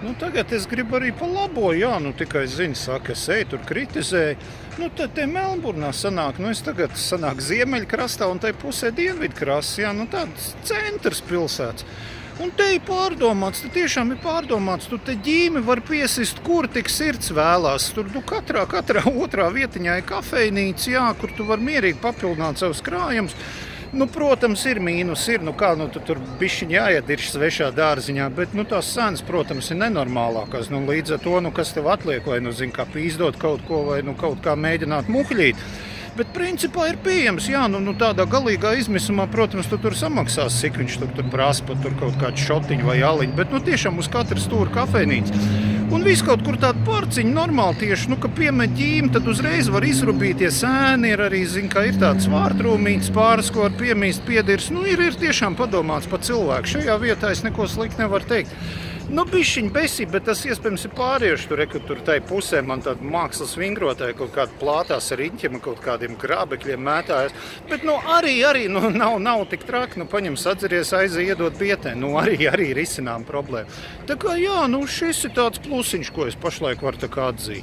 Nu, tagad es gribu arī pa labo, jā, nu tikai zini, saka, es eju tur kritizēju. Nu, tad te Melnburnā sanāk, nu es tagad sanāk ziemeļkrastā un tai pusē dienvidkrasts, jā, nu tāds centrs pilsētas. Un te ir pārdomāts, te tiešām ir pārdomāts, tu te ģīmi var piesist, kur tik sirds vēlās. Tur katrā otrā vietiņā ir kafejnīca, jā, kur tu var mierīgi papildināt savus krājumus. Nu, protams, ir mīnus, tu tur bišķiņ jāiedirš svešā dārziņā, bet, tās cenas, protams, ir nenormālākās. Līdz ar to, kas tev atliek, vai, kā pīzdot kaut ko, vai, kaut kā mēģināt muhļīt. Bet principā ir pieejams, jā, tādā galīgā izmisumā, protams, tu tur samaksās, cik viņš tur prasa pat tur kaut kādu šotiņu vai aliņu, bet, tiešām uz katru stūru kafejnīcu. Un viss kaut kur tāda porciņa normāli tieši, ka piemet ģīmi, tad uzreiz var izrubīties ēni, ir arī, ka ir tāds vārtrūmīts pāris, ko var piemīst piedirs. Ir tiešām padomāts par cilvēku. Šajā vietā es neko slikti nevaru teikt. Bišķiņ besī, bet tas iespējams ir pārieši tur, ka tur tai pusē man tāda mākslas vingrotāja kaut kāda plātās ar riņķiem, kaut kādiem grābekļiem mētājas. Bet arī nav tik traki, paņem sadzeries, aiziet iedot bietē. Arī risinām problēmu. Tā kā jā, šis ir tāds plusiņš, ko es pašlaik varu tā kā atzīt.